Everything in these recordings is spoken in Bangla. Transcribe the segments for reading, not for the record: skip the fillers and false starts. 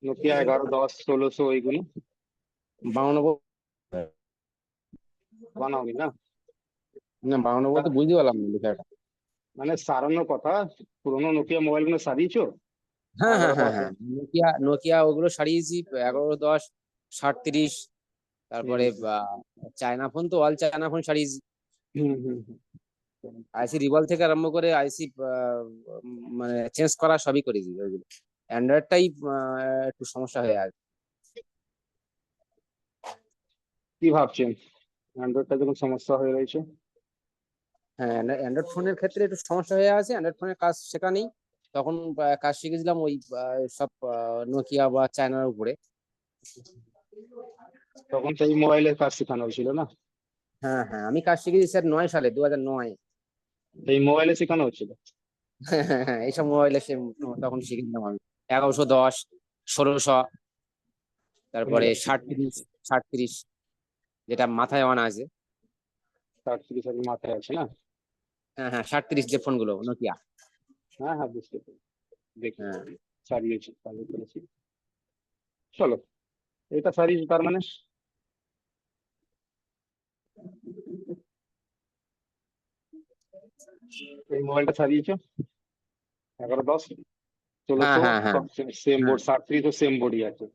নোকিয়া 1110 1600 ওইগুলো বানানো বানাওনি না? না, বানানো বলতে বুঝতে পারলাম না বিষয়টা। মানে সারানোর কথা, পুরোনো নোকিয়া মোবাইল গুলো সারিয়েছো? হ্যাঁ হ্যাঁ এগারো হ্যাঁ দশ হ্যাঁ, নোকিয়া নোকিয়া ওগুলো সারিয়েছি। 11, 10, 60, 30। হুম তারপরে চায়না ফোন তো অল চায়না ফোন সারিয়েছি। হুম হুম হুম। আইসি রিভলভ থেকে আরম্ভ করে আইসি মানে চেঞ্জ করা সবই করেছি ওইগুলো। অ্যান্ড্রয়েডটাই একটু সমস্যা হয়ে আছে। কি ভাবছেন অ্যান্ড্রয়েডটা যখন সমস্যা হয়ে রয়েছে? হ্যাঁ, অ্যান্ড্রয়েড ফোনের ক্ষেত্রে একটু সমস্যা হয়ে আছে। অ্যান্ড্রয়েড ফোনের কাজ শেখা নেই। তখন কাজ শিখেছিলাম ওই সব নোকিয়া বা চায়নার উপরে। তখন তো এই মোবাইলের কাজ শেখানো হয়েছিল না? হ্যাঁ হ্যাঁ, আমি কাজ শিখেছি স্যার 9 সালে, 2009। এই মোবাইলে শেখানো হচ্ছিল? হ্যাঁ হ্যাঁ হ্যাঁ, এইসব মোবাইলে সে তখন শিখেছিলাম আমি। 1110, 1600, তারপরে 60, 30, 60, 30, যেটা মাথায় আনা আছে। 60 এর মাথায় আছে না? হ্যাঁ হ্যাঁ, 60, 30 যে ফোনগুলো নোকিয়া। হ্যাঁ হ্যাঁ, বুঝতে পেরেছি। দেখি, হ্যাঁ সারিয়েছি, সারিয়ে ফেলেছি। চলো, এটা সারিয়েছি তার মানে। এই মোবাইলটা সারিয়েছো 1110 হ্যাঁ 1600, হ্যাঁ হ্যাঁ সব সেম হ্যাঁ বোর্ড, 60 তো সেম বোর্ডই আছে।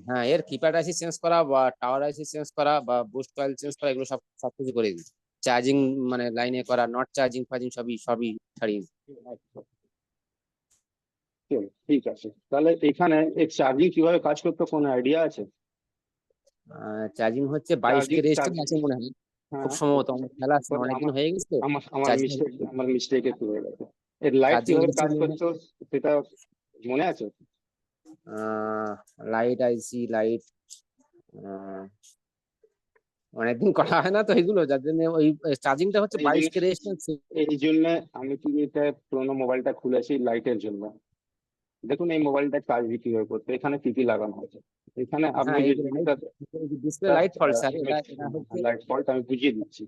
হ্যাঁ, এর কিপ্যাড আইসি চেঞ্জ করা বা টাওয়ার আইসি চেঞ্জ করা বা বুস্ট কয়েল চেঞ্জ করা, এগুলো সব সবকিছু করে দিই। চার্জিং মানে লাইনে করা, নট চার্জিং ফাজিং সবই সবই ছাড়িয়ে দিই। আচ্ছা, চলো ঠিক আছে। তাহলে এখানে এই চার্জিং কিভাবে কাজ করতো কোনো আইডিয়া আছে? চার্জিং হচ্ছে 22 কে চার্জিং রেজিস্টার চার্জিং আছে মনে হয়। খুব হ্যাঁ, সম্ভবত আমার খেলা আছে না, সরি অনেকদিন আমার হয়ে গেছে তো। আমার আমার চার্জিং মিস্টেক, আমার মিস্টেক একটু হয়ে গেছে। এর লাইট চার্জিং কিভাবে এসি কাজ করতো সেটা মনে আছে? লাইট আইসি লাইট অনেকদিন করা হয় না তো এগুলো, যার জন্য ওই চার্জিংটা হচ্ছে এই জন্য 22 কে রেজিস্টার। এই জন্য আমি কি এটা পুরোনো মোবাইলটা খুলেছি লাইটের জন্য। দেখুন এই মোবাইলটা কাজ কিভাবে করতে, এখানে কি কি লাগানো হয়েছে। এখানে আপনি হ্যাঁ, যে এই লাইট জিনিসটা display just light fault sir, এটা এটা হচ্ছে। লাইট ফল্ট আমি বুঝিয়ে দিচ্ছি।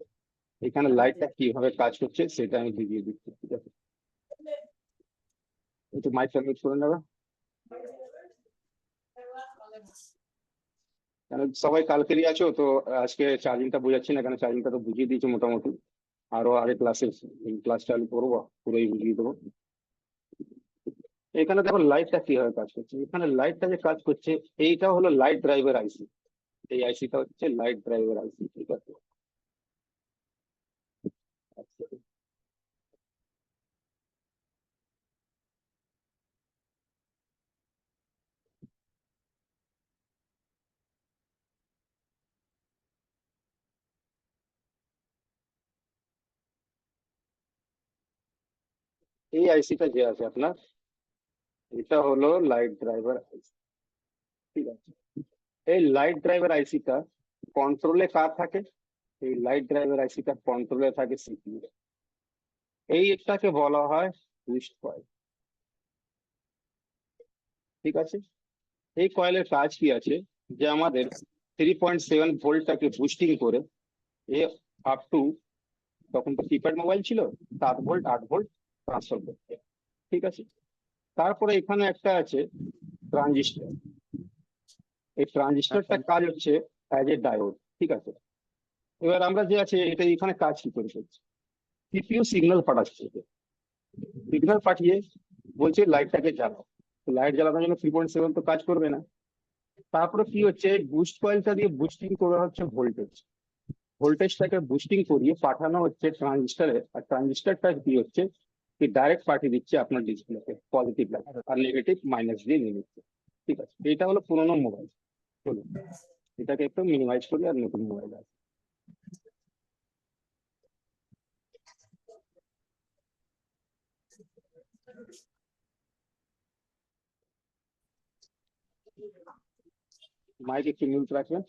এখানে লাইটটা কিভাবে কাজ করছে সেটা আমি বুঝিয়ে দিচ্ছি, ঠিক আছে? একটু মাইকটা মিউট করে নেবে, কারণ সবাই কালকেরই আছো তো। আজকে চার্জিংটা বোঝাচ্ছি না, কারণ চার্জিংটা তো বুঝিয়ে দিয়েছি মোটামুটি। আরো আগে ক্লাসে ক্লাস চালু করবো, পুরোই বুঝিয়ে দেবো। এখানে দেখো লাইটটা কিভাবে কাজ করছে। এখানে লাইটটা যে কাজ করছে, এইটা হলো লাইট ড্রাইভার আইসি। এই আইসিটা হচ্ছে লাইট ড্রাইভার আইসি, ঠিক আছে? আচ্ছা, এই আইসিটা যে আছে আপনার, এটা হলো লাইট ড্রাইভার আইসি, ঠিক আছে? এই লাইট ড্রাইভার আইসিটা কন্ট্রোলে কার থাকে? এই লাইট ড্রাইভার আইসিটা কন্ট্রোলে থাকে সিপিইউ। এইটাকে বলা হয় বুস্ট কয়েল, ঠিক আছে? এই কয়েলের কাজ কি আছে, যে আমাদের 3.7 ভোল্টটাকে বুস্টিং করে এ আপ টু, তখন তো কিপ্যাড মোবাইল ছিল, 7 ভোল্ট 8 ভোল্ট ট্রান্সফার করতে, ঠিক আছে? তারপরে এখানে একটা আছে ট্রানজিস্টর। এই ট্রানজিস্টরটা কাজ হচ্ছে অ্যাজ এ ডায়োড, ঠিক আছে? এবার আমরা যে আছে এটা এখানে কাজ কি করে করছি, সিপিইউ সিগন্যাল পাঠাচ্ছে, সিগন্যাল পাঠিয়ে বলছে লাইটটাকে জ্বালাও। লাইট জ্বালানোর জন্য 3.7 তো কাজ করবে না। তারপরে কি হচ্ছে, বুস্ট কয়েলটা দিয়ে বুস্টিং করা হচ্ছে ভোল্টেজ। ভোল্টেজটাকে বুস্টিং করিয়ে পাঠানো হচ্ছে ট্রানজিস্টারে, আর ট্রানজিস্টারটা কি হচ্ছে, কি ডাইরেক্ট পাঠিয়ে দিচ্ছে আপনার ডিসপ্লেতে পজিটিভ লাইট, আর নেগেটিভ মাইনাস দিয়ে নিয়ে নিচ্ছে, ঠিক আছে? এটা হলো পুরোনো মোবাইল। চলুন এটাকে একটু মিনিমাইজ করি আর নতুন মোবাইল আছে। মাইক একটু মিউট রাখবেন,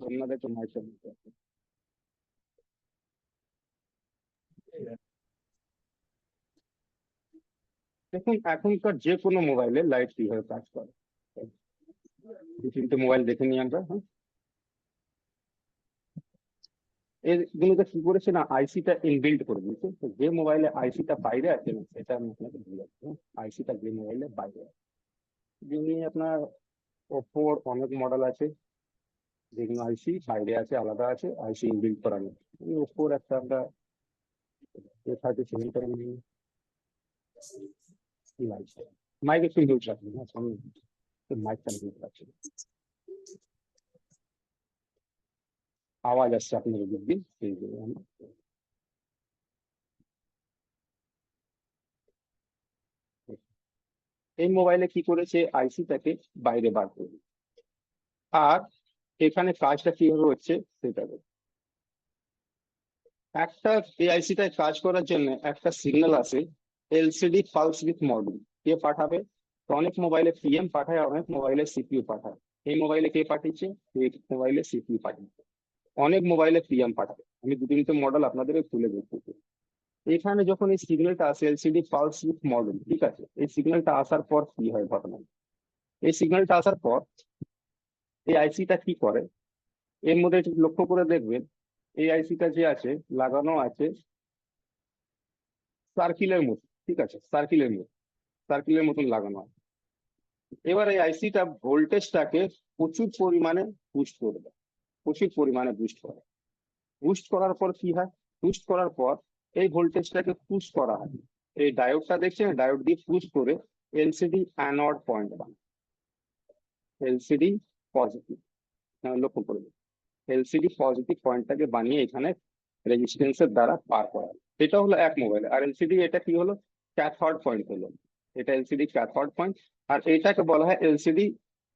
আপনাদের একটু মাইকটা মিউট রাখবেন। দেখুন এখনকার যে কোনো মোবাইলে লাইট কিভাবে কাজ করে, দু তিনটে মোবাইল দেখে নিই আমরা, হ্যাঁ? এগুলোতে কি করেছে না, আইসিটা ইনবিল্ট করে দিয়েছে। তো যে মোবাইলে আইসিটা বাইরে আছে না, সেটা আমি আপনাকে বলে যাচ্ছি। আইসিটা যে মোবাইলে বাইরে আছে, যেমনি আপনার ওপ্পোর অনেক মডেল আছে যেগুলো আইসি বাইরে আছে, আলাদা আছে, আইসি ইনবিল্ট করা নেই। ওপ্পোর একটা আমরা A37 মাইক একটু ইউজ রাখবেন, হ্যাঁ সামনে মাইকটা ইউজ রাখছেন, আওয়াজ আসছে আপনার দিক দিন সেই জন্য এই মোবাইলে কি করেছে, আইসিটাকে বাইরে বার করে, আর এখানে কাজটা কিভাবে হচ্ছে সেটা দেখুন। একটা এই আইসিটায় কাজ করার জন্য একটা সিগন্যাল আছে, এলসিডি পালস উইথ মডিউল। কে পাঠাবে? তো অনেক মোবাইলে পিএম পাঠায়, অনেক মোবাইলে সিপিইউ পাঠায়। এই মোবাইলে কে পাঠিয়েছে? এই মোবাইলে সিপিইউ পাঠিয়েছে। অনেক মোবাইলে পিএম পাঠাবে। আমি দু তিনটে মডেল আপনাদের তুলে দেখতেছি। এখানে যখন এই সিগন্যালটা আসে এলসিডি পালস উইথ মডিউল, ঠিক আছে, এই সিগন্যালটা আসার পর কি হয় ঘটনা, এই সিগন্যালটা আসার পর এই আইসিটা কি করে, এর মধ্যে একটু লক্ষ্য করে দেখবেন, এই আইসিটা যে আছে লাগানো আছে সার্কিলের মতো, ঠিক আছে, সার্কিলের মতন লাগানো আছে। এবার এই আইসিটা ভোল্টেজটাকে প্রচুর পরিমাণে বুস্ট করে দেয়, প্রচুর পরিমাণে বুস্ট করে। বুস্ট করার পর কি হয়, বুস্ট করার পর এই ভোল্টেজটাকে পুশ করা হয়, এই ডায়োডটা দেখছেন, ডায়োড দিয়ে পুশ করে এলসিডি অ্যানোড পয়েন্ট বানায়, এলসিডি পজিটিভ, লক্ষ্য করবেন, এলসিডি পজিটিভ পয়েন্টটাকে বানিয়ে এখানে রেজিস্ট্যান্সের দ্বারা পার করা হয়। এটা হলো এক মোবাইল। আর এলসিডি এটা কি হলো, ক্যাথোড পয়েন্ট হলো, এটা এলসিডি ক্যাথোড পয়েন্ট। আর এটাকে বলা হয় LCD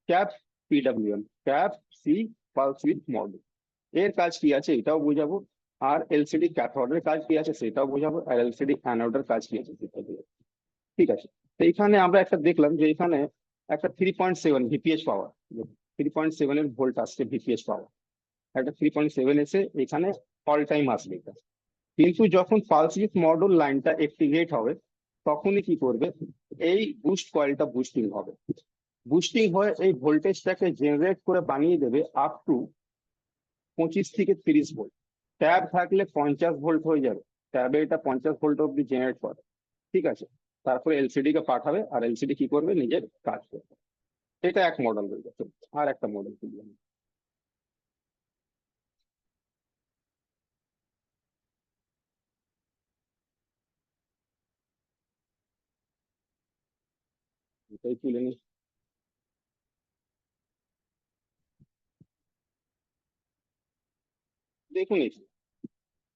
cap PWM, cap C pulse width module. এর কাজ কি আছে এটাও বোঝাবো, আর এলসিডি ক্যাথোডের কাজ কি আছে সেটাও বোঝাবো, আর এলসিডি অ্যানোডের কাজ কি আছে সেটা বোঝাবো। ঠিক আছে, তো এখানে আমরা একটা দেখলাম যে এখানে একটা 3.7 ভিপিএস পাওয়ার, 3.7 ভোল্ট আসছে ভিপিএস পাওয়ার, একটা 3.7 এসে এখানে অল টাইম আসবে এটা। কিন্তু যখন পালস উইথ মডিউল লাইনটা অ্যাক্টিভেট হবে, তখনই কি করবে, এই বুস্ট কয়েলটা বুস্টিং হবে, বুস্টিং হয়ে এই ভোল্টেজটাকে জেনারেট করে বানিয়ে দেবে আপ টু 25 থেকে 30 ভোল্ট। ট্যাব থাকলে 50 ভোল্ট হয়ে যাবে, ট্যাবে এটা 50 ভোল্ট অব্দি জেনারেট করে, ঠিক আছে। তারপরে এলসিডি কে পাঠাবে, আর এলসিডি কি করবে, নিজের কাজ করবে। এটা এক মডেল হয়ে গেছে। আর একটা মডেল তুলি আমি, এটাই তুলে নিই। দেখুন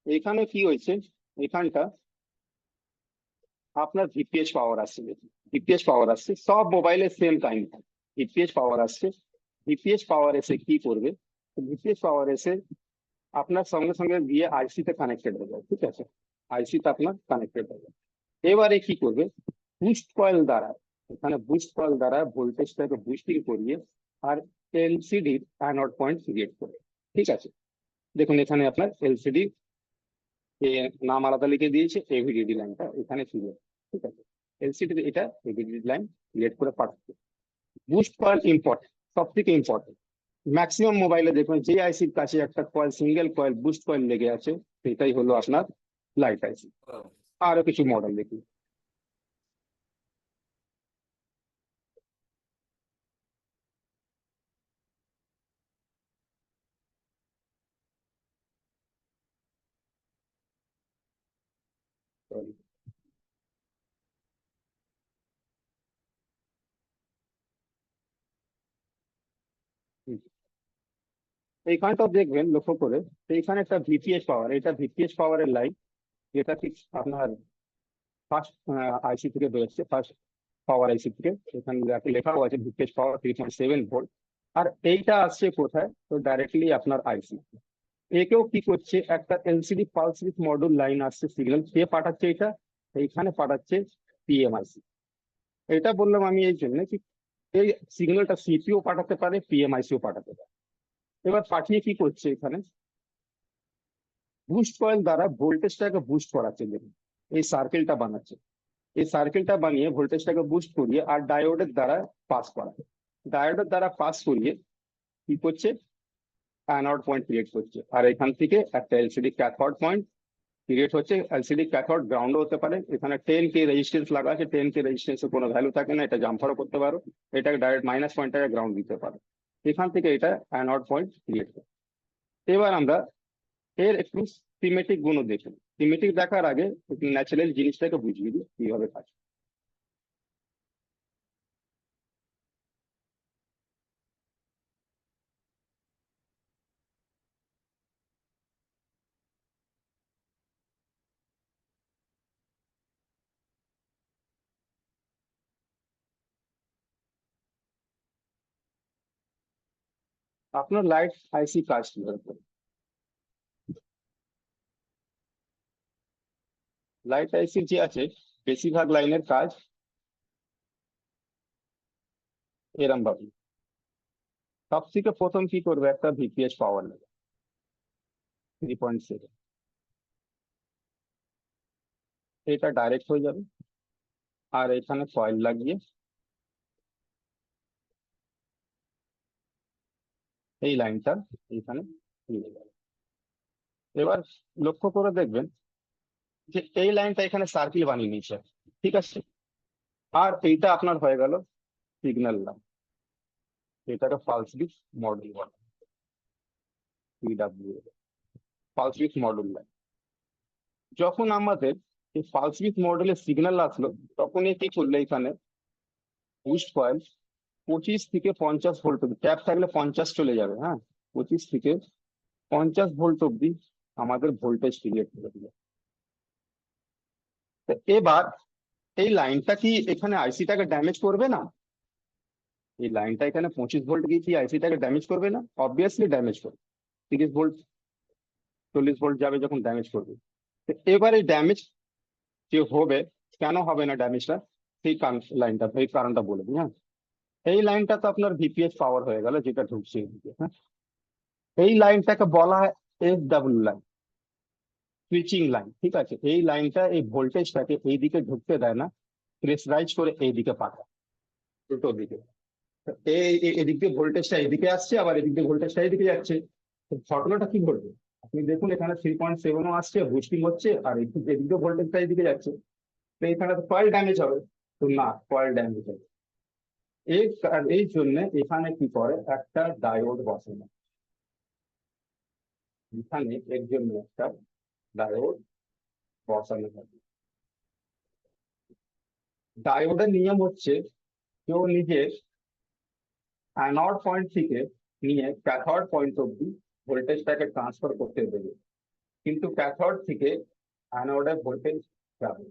এখানে কি হয়েছে, এখানটা আপনার ভিপিএস পাওয়ার আসছে, দেখুন ভিপিএস পাওয়ার আসছে, সব মোবাইলে সেম টাইম ভিপিএস পাওয়ার আসছে। ভিপিএস পাওয়ার এসে কি করবে, ভিপিএস পাওয়ার এসে আপনার সঙ্গে সঙ্গে গিয়ে আইসিতে কানেক্টেড হয়ে যায়, ঠিক আছে, আইসিতে আপনার কানেক্টেড হয়ে যায়। এবারে কি করবে, বুস্ট কয়েল দ্বারা, এখানে বুস্ট কয়েল দ্বারা ভোল্টেজটাকে বুস্টিং করিয়ে আর এলসিডির অ্যানোড পয়েন্ট ক্রিয়েট করবে, ঠিক আছে। দেখুন এখানে আপনার এলসিডি নাম আলাদা লিখে দিয়েছে, এভিডিডি লাইনটা এখানে ক্রিয়েট, ঠিক আছে, এলসিডি এটা এভিডিডি লাইন ক্রিয়েট করে পাঠাচ্ছে। বুস্ট কয়েল ইম্পর্টেন্ট, সব থেকে ইম্পর্টেন্ট। ম্যাক্সিমাম মোবাইলে দেখবেন যে আইসির কাছে একটা coil, single coil boost coil লেগে আছে, সেটাই হলো আপনার লাইট আইসি। আরো কিছু মডেল দেখি, এইখানটাও দেখবেন লক্ষ্য করে, এইখানে একটা ভিপিএস পাওয়ার, এটা ভিপিএস পাওয়ারের লাইন, যেটা ঠিক আপনার ফার্স্ট আইসি থেকে বেরোচ্ছে, ফার্স্ট পাওয়ার আইসি থেকে। এখানে লেখাও আছে ভিপিএস পাওয়ার 3.7 ভোল্ট। আর এইটা আসছে কোথায়, তো ডাইরেক্টলি আপনার আইসি। একেও কি করছে, একটা LCD pulse width module line আসছে, সিগন্যাল কে পাঠাচ্ছে, এটা এইখানে পাঠাচ্ছে পিএমআইসি। এটা বললাম আমি এই জন্য কি, এই সিগন্যালটা সিপিও পাঠাতে পারে, পিএমআইসিও পাঠাতে পারে। এবার পাঠিয়ে কি করছে, এখানে বুস্ট কয়েল দ্বারা ভোল্টেজটাকে বুস্ট করাচ্ছে, দেখুন এই সার্কেলটা বানাচ্ছে, এই সার্কেলটা বানিয়ে ভোল্টেজটাকে বুস্ট করিয়ে আর ডায়োডের দ্বারা পাস করা, ডায়োডের দ্বারা পাস করিয়ে কি করছে, অ্যানোড পয়েন্ট ক্রিয়েট করছে, আর এখান থেকে একটা এলসিডি ক্যাথোড পয়েন্ট ক্রিয়েট হচ্ছে। এলসিডি ক্যাথোড গ্রাউন্ড হতে পারে, এখানে 10K রেজিস্ট্যান্স লাগা আছে, 10K রেজিস্ট্যান্সের কোনো ভ্যালু থাকে না, এটা জাম্পারও করতে পারো, এটাকে ডাইরেক্ট মাইনাস পয়েন্টটাকে গ্রাউন্ড দিতে পারো। এখান থেকে এটা অ্যানোড পয়েন্ট ক্রিয়েট করে। এবার আমরা এর একটু সিমেটিক গুণও দেখি। সিমেটিক দেখার আগে ন্যাচারাল জিনিসটাকে বুঝিয়ে দিই কিভাবে কাজ করে। আপনার লাইট আইসি কাজ কিভাবে করে? লাইট আইসি যে আছে, বেশিরভাগ লাইনের কাজ এরম ভাবে। সব থেকে প্রথম কি করবে, একটা ভিপিএস পাওয়ার নেবে 3.7, এটা ডাইরেক্ট হয়ে যাবে, আর এখানে কয়েল লাগিয়ে এই লাইনটা এখানে নিয়ে যাবে। এবার লক্ষ্য করে দেখবেন যে এই লাইনটা এখানে সার্কেল বানিয়ে নিয়েছে, ঠিক আছে। আর এইটা আপনার হয়ে গেল সিগন্যাল লাইন, এটাকে পালস উইডথ মডেল বলে, PW, pulse width model line. যখন আমাদের এই পালস উইডথ মডেলের সিগন্যাল আসলো, তখন কি করলে এখানে বুস্ট কয়েল 25 থেকে 50 ভোল্ট অব্দি, ট্যাপ থাকলে 50 চলে যাবে, হ্যাঁ, 25 থেকে 50 ভোল্ট অব্দি আমাদের ভোল্টেজ ক্রিয়েট করে দিল। তো এবার এই লাইনটা কি এখানে আইসিটাকে ড্যামেজ করবে না? এই লাইনটা এখানে 25 ভোল্ট গিয়ে কি আইসিটাকে ড্যামেজ করবে না? অবভিয়াসলি ড্যামেজ করবে। 30 ভোল্ট 40 ভোল্ট যাবে যখন ড্যামেজ করবে। তো এবার এই ড্যামেজ যে হবে, কেন হবে না ড্যামেজটা, সেই লাইনটা, এই কারণটা বলে দিই, হ্যাঁ। এই লাইনটা তো আপনার ভিপিএস পাওয়ার হয়ে গেল, যেটা ঢুকছে এদিকে, হ্যাঁ। এই লাইনটাকে বলা হয় এসডব্লিউ লাইন, সুইচিং লাইন, ঠিক আছে। এই লাইনটা এই ভোল্টেজটাকে এইদিকে ঢুকতে দেয় না, প্রেসারাইজ করে এইদিকে পাঠায়, দুটো দিকে। এদিক দিয়ে ভোল্টেজটা এদিকে আসছে, আবার এদিক দিয়ে ভোল্টেজটা এদিকে যাচ্ছে। তো ঘটনাটা কি ঘটবে, আপনি দেখুন এখানে 3.7ও আসছে, বুস্টিং হচ্ছে, আর এদিক দিয়ে ভোল্টেজটা এদিকে যাচ্ছে। তো এখানে তো কয়েল ড্যামেজ হবে, তো না, কয়েল ড্যামেজ হবে। এই জন্য এখানে কি করে, একটা ডায়োড বসানো, এখানে এর জন্য একটা ডায়োড বসানো থাকে। ডায়োডের নিয়ম হচ্ছে, কেউ নিজের অ্যানড পয়েন্ট থেকে নিয়ে ক্যাথড পয়েন্ট অব্দি ভোল্টেজটাকে ট্রান্সফার করতে দেবে, কিন্তু ক্যাথড থেকে অ্যানোডে ভোল্টেজ যাবে,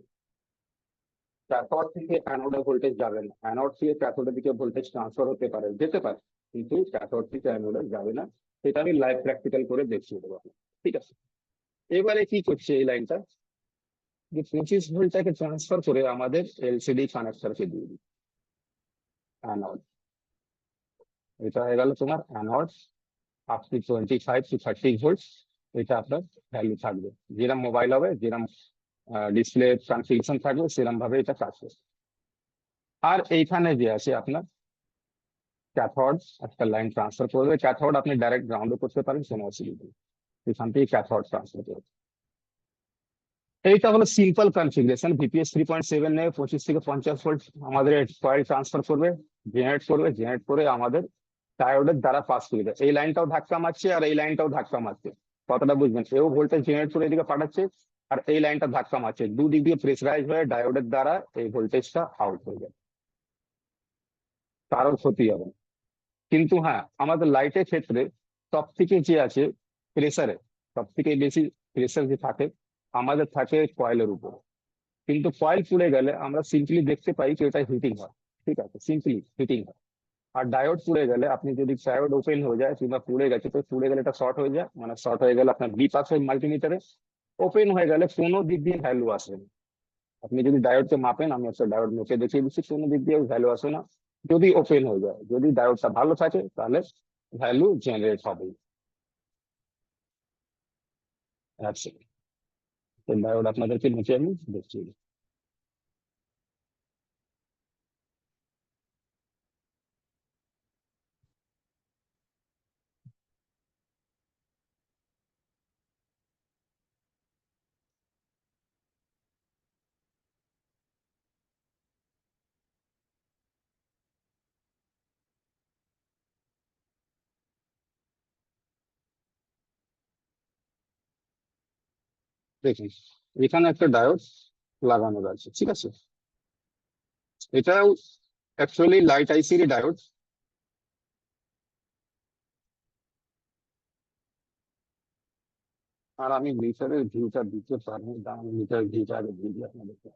ক্যাথড থেকে অ্যানোডে ভোল্টেজ যাবে না। অ্যানোড থেকে ক্যাথোডের দিকে ভোল্টেজ ট্রান্সফার হতে পারে, যেতে পারে, কিন্তু ক্যাথড থেকে অ্যানোডে যাবে না। সেটা আমি লাইভ প্র্যাকটিক্যাল করে দেখিয়ে দেবো, ঠিক আছে। এবারে কি করছে এই লাইনটা, যে 25 ভোল্টটাকে ট্রান্সফার করে আমাদের এলসিডি কানেক্টরকে দিয়ে দিই, অ্যানোড। এটা হয়ে গেল তোমার anode, up to 25 to 30 volt, এটা আপনার ভ্যালু থাকবে। যেরকম মোবাইল হবে, যেরকম ডিসপ্লে কনফিগারেশন থাকবে, সেরকম ভাবে এটা কাজ করবে। আর এইখানে যে আছে আপনার ক্যাথড, একটা লাইন ট্রান্সফার করবে, ক্যাথড আপনি ডাইরেক্ট গ্রাউন্ড করতে পারেন, কোনো অসুবিধা নেই, এখান থেকে ক্যাথড ট্রান্সফার করবে। এইটা হলো সিম্পল কনফিগারেশন। ভিপিএস 3.7 নেবে, 25 থেকে 50 ভোল্ট আমাদের কয়েল ট্রান্সফার করবে, জেনারেট করবে, জেনারেট করে আমাদের ডায়োডের দ্বারা পাস করে দেয়। এই লাইনটাও ধাক্কা মারছে, আর এই লাইনটাও ধাক্কা মারছে, কতটা বুঝবেন, এও ভোল্টেজ জেনারেট করে এদিকে পাঠাচ্ছে, আর এই লাইনটা ধাক্কা মারছে, দুদিক দিয়ে প্রেসারাইজ হয়ে ডায়োডের দ্বারা এই ভোল্টেজটা আউট হয়ে যায়, কারোর ক্ষতি হবে না। কিন্তু হ্যাঁ, আমাদের লাইটের ক্ষেত্রে সব থেকে যে আছে প্রেসারে, সব থেকে বেশি প্রেসার যে থাকে আমাদের থাকে কয়েলের উপর। কিন্তু কয়েল পুড়ে গেলে আমরা সিম্পলি দেখতে পাই যে এটা হিটিং হয়, ঠিক আছে, সিম্পলি হিটিং হয়। আর ডায়োড পুড়ে গেলে, আপনি যদি ডায়োড ওপেন হয়ে যায় কিংবা পুড়ে গেছে, তো পুড়ে গেলে এটা শর্ট হয়ে যায়, মানে শর্ট হয়ে গেলে আপনার বি পাস হয় মাল্টিমিটারে, ওপেন হয়ে গেলে কোনো দিক দিয়ে ভ্যালু আসে না। আপনি যদি ডায়োডকে মাপেন, আমি একটা ডায়োড মেপে দেখিয়ে দিচ্ছি, কোনো দিক দিয়ে ভ্যালু আসে না যদি ওপেন হয়ে যায়। যদি ডায়োডটা ভালো থাকে তাহলে ভ্যালু জেনারেট হবে। আচ্ছা, ডায়োড আপনাদেরকে নিচে আমি দেখিয়ে দিই। দেখুন এখানে একটা ডায়োড লাগানো আছে, ঠিক আছে। এটাও অ্যাকচুয়ালি লাইট আইসির ডায়োড। আর আমি মিটারের ভিউটা দিতে পারবো, দাম মিটার ভিউটা আগে দিয়ে দিই আপনাদেরকে।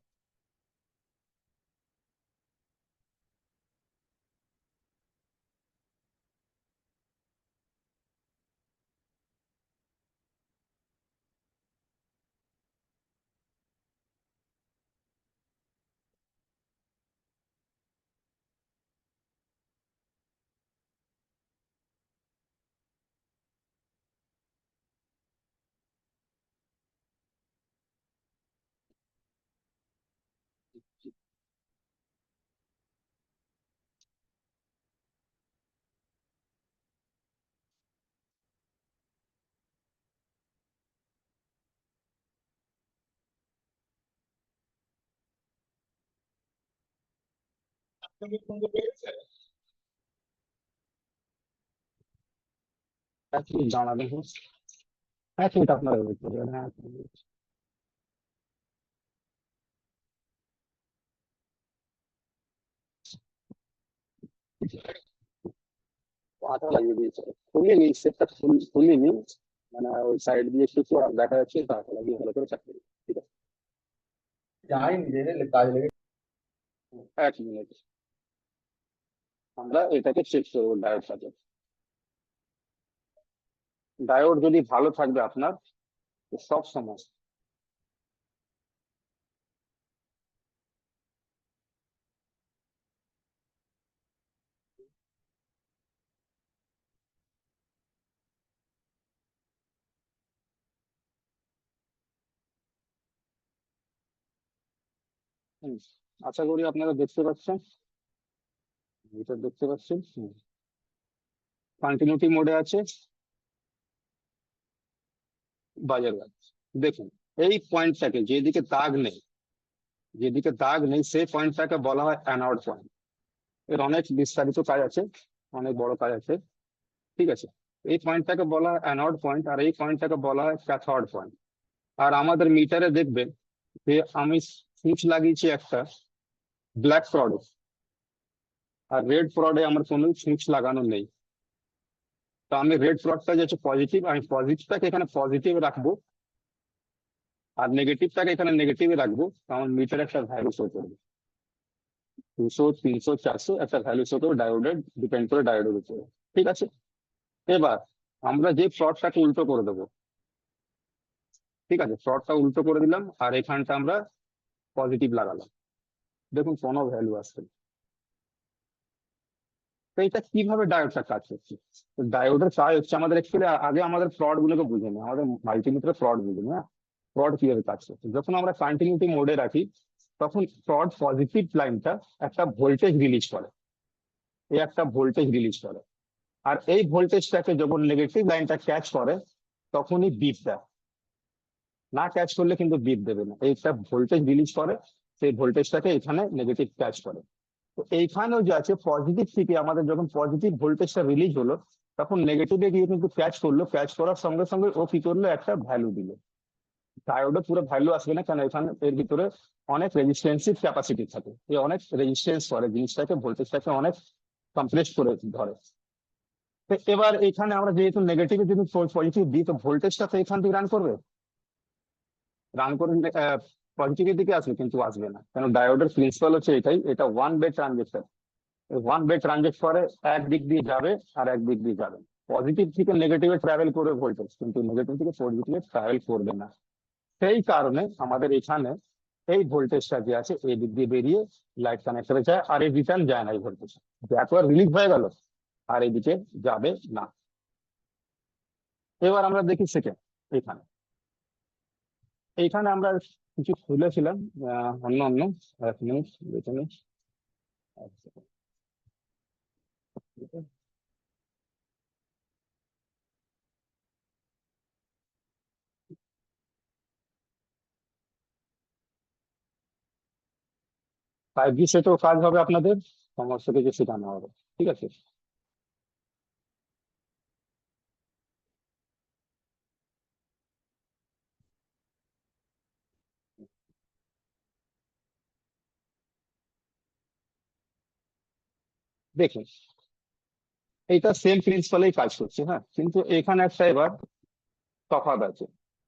এক মিনিট দাঁড়াবেন, এক মিনিট আপনারা wait করবেন, হ্যাঁ, এক মিনিট। পাটা লাগিয়ে দিয়েছে, খুলিনি সেটটা, খুলিনি, মানে ওই সাইড দিয়ে একটু দেখা যাচ্ছে, পাটা লাগিয়ে ভালো করে চাকরি, ঠিক আছে। এক মিনিট, আমরা এটাকে চেক করবো ডায়োডটাকে। ডায়োড যদি ভালো থাকবে আপনার, তো সব সময় হুম, আশা করি আপনারা দেখতে পাচ্ছেন, এটা দেখতে পাচ্ছেন, কন্টিনিউটি মোডে আছে, বাজার বাজ। দেখুন এই পয়েন্টটাকে, যেদিকে দাগ নেই, যেদিকে দাগ নেই সেই পয়েন্টটাকে বলা হয় অ্যানড পয়েন্ট। এর অনেক বিস্তারিত কাজ আছে, অনেক বড় কাজ আছে, ঠিক আছে। এই পয়েন্টটাকে বলা হয় অ্যানড পয়েন্ট, আর এই পয়েন্টটাকে বলা হয় ক্যাথোড পয়েন্ট। আর আমাদের মিটারে দেখবেন যে আমি সুইচ লাগিয়েছি একটা ব্ল্যাক প্রডে, আর রেড প্রডে আমার কোনো সুইচ লাগানো নেই। তো আমি রেড প্রডটা যে হচ্ছে পজিটিভ, আমি পজিটিভটাকে এখানে পজিটিভ রাখবো, আর নেগেটিভটাকে এখানে নেগেটিভে রাখবো, তো আমার মিটারে একটা ভ্যালু শো করবে। 200, 300, 400 একটা ভ্যালু শো করবে, ডায়োডের ডিপেন্ড করে ডায়োডের উপরে, ঠিক আছে। এবার আমরা যে প্লটটাকে উল্টো করে দেবো, ঠিক আছে, প্লটটা উল্টো করে দিলাম, আর এখানটা আমরা পজিটিভ লাগালাম, দেখুন কোনো ভ্যালু আসছে না। তো এটা কিভাবে ডায়োডটা কাজ করছে? ডায়োডের কাজ হচ্ছে, আমাদের অ্যাকচুয়ালি আগে আমাদের প্লট গুলোকে বুঝে নিই, আমাদের মাল্টিমিটারের প্লট বুঝে নিই, হ্যাঁ। প্লট কিভাবে কাজ করছে, যখন আমরা কন্টিনিউটি মোডে রাখি, তখন প্লট পজিটিভ লাইনটা একটা ভোল্টেজ রিলিজ করে, এই একটা ভোল্টেজ রিলিজ করে। আর এই ভোল্টেজটাকে যখন নেগেটিভ লাইনটা ক্যাচ করে, তখনই বিপ দেয়, না ক্যাচ করলে কিন্তু বিপ দেবে না। এইটা ভোল্টেজ রিলিজ করে, সেই ভোল্টেজটাকে এখানে নেগেটিভ ক্যাচ করে। তো এইখানেও যে আছে পজিটিভ থেকে আমাদের যখন পজিটিভ ভোল্টেজটা রিলিজ হলো, তখন নেগেটিভে গিয়ে কিন্তু ক্যাচ করলো, ক্যাচ করার সঙ্গে সঙ্গে ও কি করলো, একটা ভ্যালু দিল। ডায়োডে পুরো ভ্যালু আসবে না, কারণ এখানে এর ভিতরে অনেক রেজিস্টেন্সিভ ক্যাপাসিটি থাকে, এই অনেক রেজিস্টেন্স করে জিনিসটাকে, ভোল্টেজটাকে অনেক কম্প্রেস করে ধরে। তো এবার এখানে আমরা যেহেতু নেগেটিভে যদি পজিটিভ দিই, তো ভোল্টেজটা তো এখান থেকে রান করবে, রান করে পজিটিভের দিকে আসবে, কিন্তু আসবে না, কারণ ডায়োডের প্রিন্সিপাল হচ্ছে এটাই, এটা ওয়ান বে ট্রানজেকশন। ওয়ান বে ট্রানজেক্ট করে, এক দিক দিয়ে যাবে আর এক দিক দিয়ে যাবে। পজিটিভ থেকে নেগেটিভে ট্রাভেল করবে ভোল্টেজ, কিন্তু নেগেটিভ থেকে পজিটিভে ট্রাভেল করবে না। সেই কারণে আমাদের এখানে এই ভোল্টেজটা যে আছে এই দিক দিয়ে বেরিয়ে লাইট কানেক্টরে যায়, আর এই রিটার্ন যায় না, এই ভোল্টেজ একবার রিলিজ হয়ে গেল, আর এইদিকে যাবে না। এবার আমরা দেখি সেকেন্ড, এখানে এইখানে আমরা কিছু খুলেছিলাম, অন্য অন্য, এক মিনিট দেখে নিই। আচ্ছা, 5G সেটেও কাজ হবে আপনাদের, সমস্ত কিছু শেখানো হবে, ঠিক আছে। দেখুন এইটা সেম প্রিন্সিপালেই কাজ করছে, হ্যাঁ, কিন্তু এখানে একটা এবার তফাৎ আছে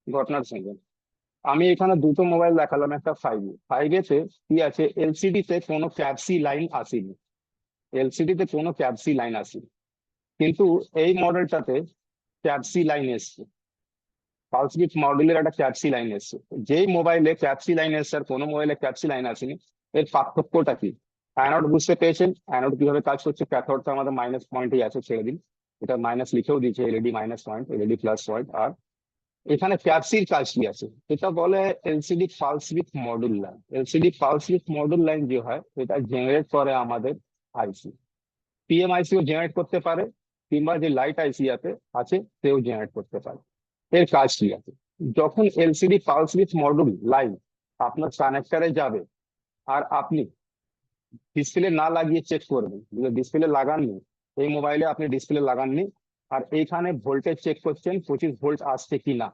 ঘটনার সঙ্গে। আমি এখানে দুটো মোবাইল দেখালাম, একটা 5A কি আছে, এলসিডি তে কোনো ক্যাপসি লাইন আসেনি, এলসিডি তে কোনো ক্যাপসি লাইন আসেনি, কিন্তু এই মডেলটাতে ক্যাপসি লাইন এসছে, পালস উইথ মডেলের একটা ক্যাপসি লাইন এসছে। যেই মোবাইলে ক্যাপসি লাইন এসছে আর কোনো মোবাইলে ক্যাপসি লাইন আসেনি, এর পার্থক্যটা কি? অ্যানোড বুঝতে পেরেছেন, অ্যানোড কিভাবে কাজ করছে? ক্যাথোডটা আমাদের মাইনাস পয়েন্টেই আছে, ছেড়ে দিন, এটা মাইনাস লিখেও দিয়েছে, LED minus point, LED plus point. আর এখানে ক্যাপসির কাজ কি আছে? এটা বলে LCD pulse with module line. LCD pulse with module line যে হয়, এটা জেনারেট করে আমাদের আইসি, পিএমআইসিও জেনারেট করতে পারে, কিংবা যে লাইট আইসি আছে সেও জেনারেট করতে পারে। এর কাজ কি আছে? যখন LCD pulse with module line আপনার কানেক্টারে যাবে, আর আপনি ডিসপ্লে না লাগিয়ে চেক করবেন, ডিসপ্লে লাগাননি, এই মোবাইলে আপনি ডিসপ্লে লাগাননি, আর এইখানে ভোল্টেজ চেক করছেন 25 ভোল্ট আসছে কিনা,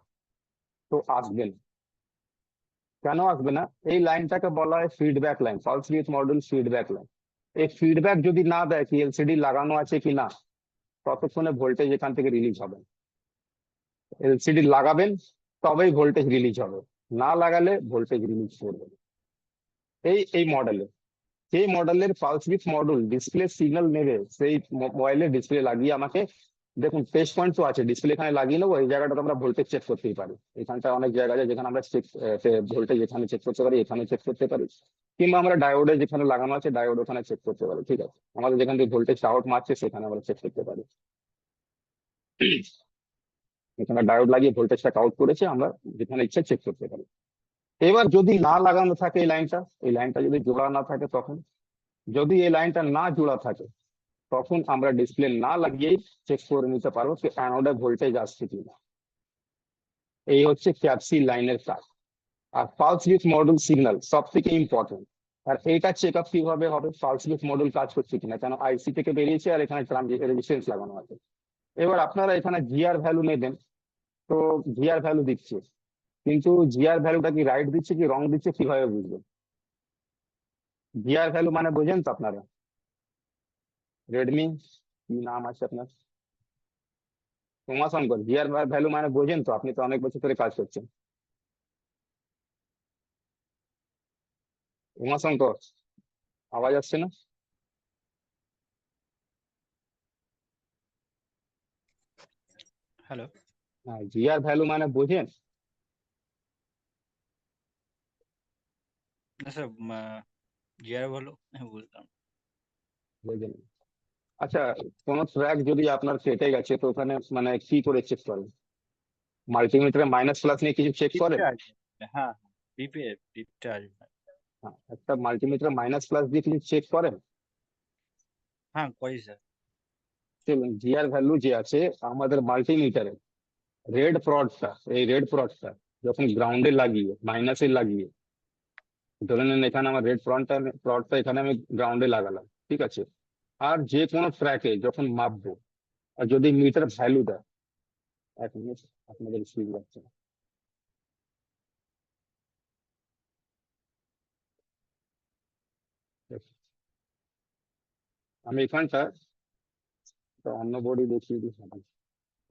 তো আসবে না। কেন আসবে না? এই লাইনটাকে বলা হয় feedback line, pulse with module feedback line. এই ফিডব্যাক যদি না দেয় কি এলসিডি লাগানো আছে কিনা, ততক্ষণে ভোল্টেজ এখান থেকে রিলিজ হবে। এলসিডি লাগাবেন তবেই ভোল্টেজ রিলিজ হবে, না লাগালে ভোল্টেজ রিলিজ করবে না। এই এই মডেলে, সেই মডেলের pulse with module display signal নেবে, সেই মোবাইলের ডিসপ্লে লাগিয়ে আমাকে, দেখুন টেস্ট পয়েন্ট তো আছে, ডিসপ্লে এখানে লাগিয়ে নেবো, এই জায়গাটা আমরা ভোল্টেজ চেক করতেই পারি। এখানটা অনেক জায়গা আছে যেখানে আমরা চেক ভোল্টেজ এখানে চেক করতে পারি, এখানে চেক করতে পারি, কিংবা আমরা ডায়োডে যেখানে লাগানো আছে ডায়োড ওখানে চেক করতে পারি। ঠিক আছে, আমাদের যেখান থেকে ভোল্টেজ আউট মারছে সেখানে আমরা চেক করতে পারি। এখানে ডায়োড লাগিয়ে ভোল্টেজটা আউট করেছে, আমরা যেখানে ইচ্ছা চেক করতে পারি। এবার যদি না লাগানো থাকে এই লাইনটা যদি জোড়া না থাকে, তখন, যদি এই লাইনটা না জোড়া থাকে, তখন আমরা ডিসপ্লে না লাগিয়েই চেক করে নিতে পারবো যে অ্যানোডে ভোল্টেজ আসছে কিনা। এই হচ্ছে ক্যাপসি লাইনের কাজ। আর পালস উইথ মডুল সিগন্যাল সব থেকে ইম্পর্টেন্ট। আর এইটা চেক আপ কিভাবে হবে পালস উইথ মডুল কাজ করছে কিনা, কেন আইসি থেকে বেরিয়েছে আর এখানে রেজিস্ট্যান্স লাগানো আছে। এবার আপনারা এখানে জিআর ভ্যালু নেবেন, তো জিআর ভ্যালু দিচ্ছে, কিন্তু জিআর ভ্যালুটা কি রাইট দিচ্ছে কি রং দিচ্ছে কিভাবে বুঝবেন? জিআর ভ্যালু মানে বোঝেন তো আপনারা? রেডমি কি নাম আছে আপনার? উমাশঙ্কর, জিআর ভ্যালু মানে বোঝেন তো? আপনি তো অনেক বছর ধরে কাজ করছেন। উমাশঙ্কর, আওয়াজ আসছে না? হ্যালো। হ্যাঁ, জিআর ভ্যালু মানে বোঝেন? না স্যার, জিআর বলো, হ্যাঁ বুঝলাম। বোঝেন? আচ্ছা, কোন ট্র্যাক যদি আপনার কেটে গেছে, তো ওখানে মানে কি করে চেক করেন? মাল্টিমিটারে মাইনাস প্লাস নিয়ে কিছু চেক করেন? বিপটা আসবে। হ্যাঁ, বিপটা আসবে। হ্যাঁ, একটা মাল্টিমিটারে মাইনাস প্লাস দিয়ে কিছু চেক করেন? হ্যাঁ, করি স্যার। চলুন, জিআর ভ্যালু যে আছে আমাদের মাল্টিমিটারে, রেড প্রডটা, এই রেড প্রডটা যখন গ্রাউন্ডে লাগিয়ে মাইনাসে লাগিয়ে, ধরে নেন এখানে আমার রেড প্রডটা এখানে আমি গ্রাউন্ডে লাগালাম, ঠিক আছে, আর যে কোনো ট্র্যাকে যখন মাপবো, আর যদি মিটার ভ্যালু দেয়, 1 মিনিট, আপনাদের স্পিড যাচ্ছে না। আমি এখানটা একটা অন্য বোর্ডে দেখিয়ে দিই,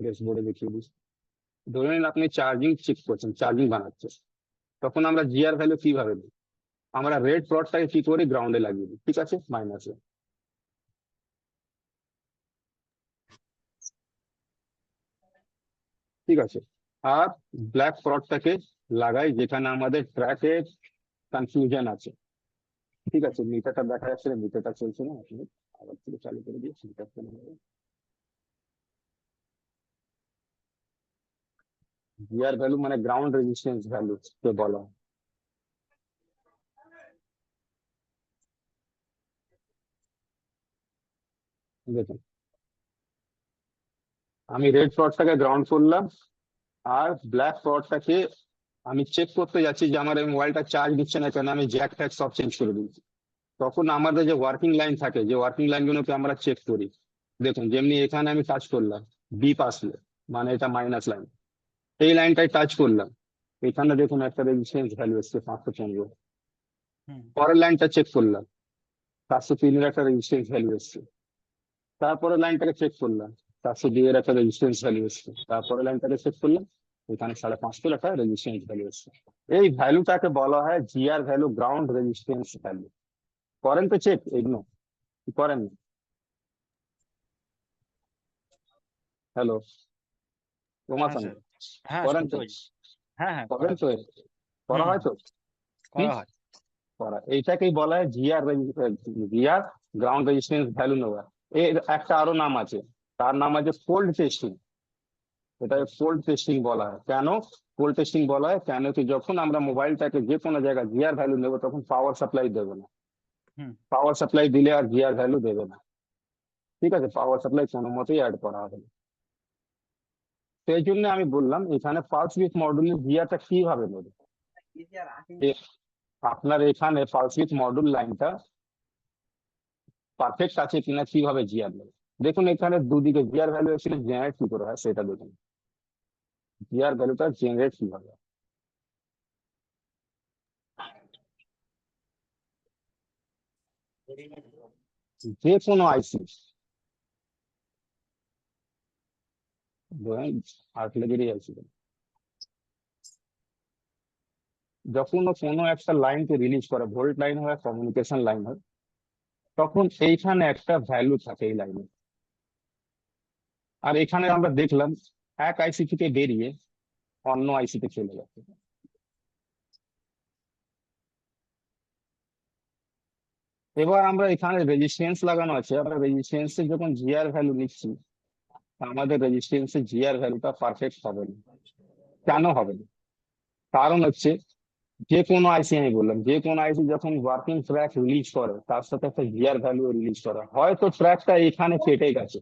প্রেস বোর্ডে দেখিয়ে দিই। ধরে নিন আপনি চার্জিং চেক করছেন, চার্জিং বানাচ্ছেন, তখন আমরা জিআর ভ্যালু কিভাবে দিই? আমরা রেড প্রডটাকে কি করি, গ্রাউন্ডে লাগিয়ে দিই, ঠিক আছে, মাইনাসে, ঠিক আছে, আর ব্ল্যাক প্রডটাকে লাগাই যেখানে আমাদের ট্র্যাকের কনফিউশন আছে। ঠিক আছে, মিটারটা দেখা যাচ্ছে না, মিটারটা চলছে না, আপনি আবার থেকে চালু করে দিয়ে মিটার চলে যাবে। জিআর ভ্যালু মানে গ্রাউন্ড রেজিস্ট্যান্স ভ্যালু কে বলা হয়। দেখুন, আমি রেড প্রডটাকে গ্রাউন্ড করলাম, আর ব্ল্যাক প্রডটাকে আমি চেক করতে যাচ্ছি যে আমার এই মোবাইলটা চার্জ দিচ্ছে না কেন, আমি জ্যাক ট্যাগ সব চেঞ্জ করে দিচ্ছি। তখন আমাদের যে ওয়ার্কিং লাইন থাকে, যে ওয়ার্কিং লাইনগুলোকে আমরা চেক করি, দেখুন যেমনি এখানে আমি টাচ করলাম, বিপ আসলে মানে এটা মাইনাস লাইন, এই লাইনটাই টাচ করলাম, এখানে দেখুন একটা রেজিস্ট্যান্স ভ্যালু এসছে 515। হুম। পরের লাইনটা চেক করলাম, 703 একটা রেজিস্ট্যান্স ভ্যালু এসছে। তারপরে লাইনটাকে চেক করলাম, 402 এর একটা রেজিস্ট্যান্স ভ্যালু এসছে, তারপরে লাইনটাকে চেক করলাম, এখানে 550 একটা রেজিস্ট্যান্স ভ্যালু এসছে। এই ভ্যালুটাকে বলা হয় GR value, ground resistance value. করেন তো চেক এগুলো, কি করেন? হ্যালো তোমার হ্যাঁ সঙ্গে স্যার, হ্যাঁ করেন শুনতে তো? পাচ্ছি। হ্যাঁ হ্যাঁ করেন করা তো? করা হুম হয় তো? হুম, করা হয়। করা, এইটাকেই বলা হয় GR, GR ground resistance value নেওয়া। এর একটা আরো নাম আছে, তার নাম আছে ফোল্ড টেস্টিং। এটাকে ফোল্ড টেস্টিং বলা হয়। কেন ফোল্ড টেস্টিং বলা হয়? কেন কি যখন আমরা মোবাইলটাকে যে কোনো জায়গায় জিআর ভ্যালু নেবো তখন পাওয়ার সাপ্লাই দেবে না। হুম পাওয়ার সাপ্লাই দিলে আর জিআর ভ্যালু দেবে না। ঠিক আছে, পাওয়ার সাপ্লাই কোনো মতেই অ্যাড করা হবে না। সেই জন্য আমি বললাম এখানে পালস উইথ মডুলের জিআরটা কিভাবে নেবে। আপনার এখানে পালস উইথ মডুল লাইনটা পারফেক্ট আছে কিনা কিভাবে জিআর নেবে। দেখুন এখানে দুদিকে জিআর ভ্যালু এসে জেনারেট কি করে হয় সেটা দেখুন। জিআর ভ্যালুটা জেনারেট কিভাবে হয়। যে কোনো আইসি ধরেন 8 লেগেরই আইসি, যখন ও কোনো একটা লাইনকে রিলিজ করে, ভোল্ট লাইন হয় কমিউনিকেশন লাইন হয়, তখন এইখানে একটা ভ্যালু থাকে এই লাইনে। আর এখানে আমরা দেখলাম এক আইসি থেকে বেরিয়ে অন্য আইসিতে চলে যাচ্ছে। এবার আমরা এখানে রেজিস্ট্যান্স লাগানো আছে, আমরা রেজিস্ট্যান্সে যখন জিআর ভ্যালু নিচ্ছি, আমাদের রেজিস্ট্যান্সে জিআর ভ্যালুটা পারফেক্ট হবে না। কেন হবে না? কারণ হচ্ছে যে কোনো আইসি, আমি বললাম যে কোনো আইসি যখন ওয়ার্কিং ট্র্যাক রিলিজ করে তার সাথে একটা জিআর ভ্যালু রিলিজ করে। হয়তো ট্র্যাকটা এখানে কেটে গেছে,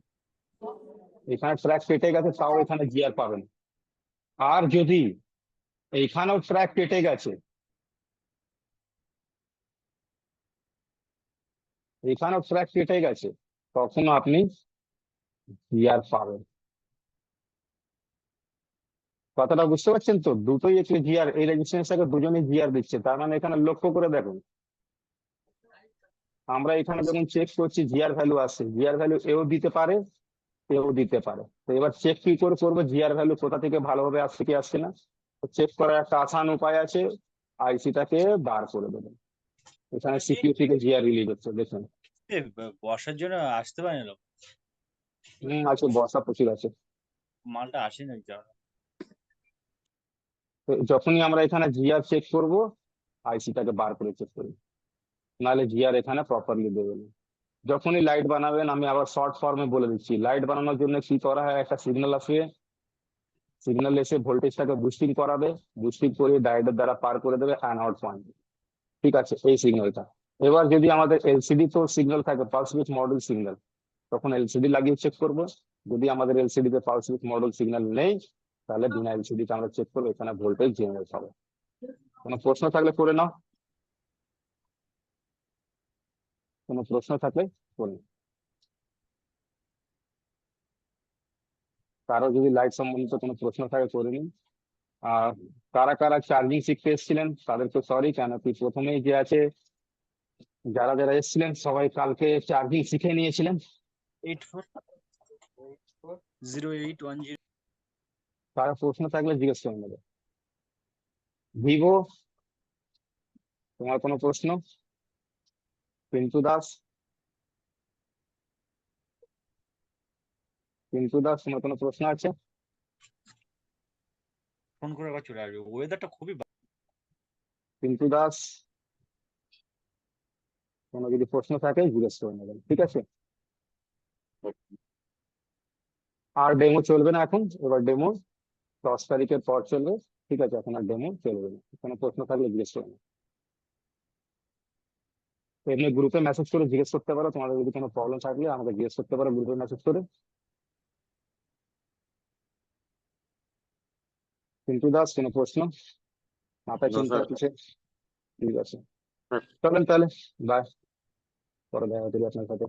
এখানে ট্র্যাক কেটে গেছে তাও এখানে জিআর পাবেন। আর যদি এইখানেও ট্র্যাক কেটে গেছে, এখানেও ট্র্যাক কেটে গেছে, তখন আপনি জিআর পাবেন। কথাটা বুঝতে পারছেন তো? দুটোই একটু জিআর, এই রেজিস্ট্যান্সটাকে দুজনেই জিআর দিচ্ছে, তার মানে এখানে লক্ষ্য করে দেখুন, আমরা এখানে যখন চেক করছি জিআর ভ্যালু আসছে, জিআর ভ্যালু এও দিতে পারে এও দিতে পারে। তো এবার চেক কি করে করবো জিআর ভ্যালু কোথা থেকে ভালোভাবে আসছে কি আসছে না? চেক করার একটা আসান উপায় আছে, আইসিটাকে বার করে দেবেন। এখানে সিপিইউ থেকে জিআর রিলিজ হচ্ছে দেখুন। বর্ষার জন্য আসতে পারে না, আছে, বর্ষা প্রচুর আছে। মালটা আসে না যা। তো যখনই আমরা এখানে জিআর চেক করব, আইসিটাকে বার করে চেক করবো, নাহলে জিআর এখানে প্রপারলি দেবে না। যখনই লাইট বানাবেন, আমি আবার শর্ট ফর্মে বলে দিচ্ছি, লাইট বানানোর জন্য কি করা হয়, একটা সিগন্যাল আসে, সিগন্যাল এসে ভোল্টেজটাকে বুস্টিং করাবে, বুস্টিং করে ডায়োডের দ্বারা পার করে দেবে অ্যানোড পয়েন্ট। ঠিক আছে, এই সিগন্যালটা। এবার যদি আমাদের এলসিডি তো সিগন্যাল থাকে, পালস উইথ মডেল সিগন্যাল, তখন এলসিডি লাগিয়ে চেক করব। যদি আমাদের এলসিডি তে পালস উইথ মডেল সিগন্যাল নেই, তাহলে বিনা এলসিডি তে আমরা চেক করবো, এখানে ভোল্টেজ জেনারেট হবে। কোনো প্রশ্ন থাকলে করে নাও, কোনো প্রশ্ন থাকলে করে নাও। কারো যদি লাইট সম্বন্ধিত কোনো প্রশ্ন থাকে করে নিন। আর কারা কারা চার্জিং শিখতে এসেছিলেন তাদেরকে সরি, কেন কি প্রথমেই যে আছে, যারা যারা এসেছিলেন সবাই কালকে চার্জিং শিখে নিয়েছিলেন। 840810। কারো প্রশ্ন থাকলে জিজ্ঞেস করে নেবে। ভিভো, তোমার কোনো প্রশ্ন? পিন্টু দাস, পিন্টু দাস তোমার কোনো প্রশ্ন আছে? ফোন করে আবার চলে আসবে, ওয়েদারটা খুবই পিন্টু দাস, কোনো যদি প্রশ্ন থাকে জিজ্ঞেস করে নেবেন, ঠিক আছে? আর ডেমো চলবে না এখন, এবার ডেমো 10 তারিখের পর চলবে। ঠিক আছে, এখন আর ডেমো চলবে না, কোনো প্রশ্ন থাকলে জিজ্ঞেস করে নেবেন। এমনি গ্রুপে মেসেজ করে জিজ্ঞেস করতে পারো, তোমাদের যদি কোনো প্রবলেম থাকলে আমাকে জিজ্ঞেস করতে পারো গ্রুপে মেসেজ করে। পিন্টু দাস কোনো প্রশ্ন মাথায় চিন্তা আছে? ঠিক আছে, চলেন তাহলে, বাই, পরে দেখা করি আপনার সাথে।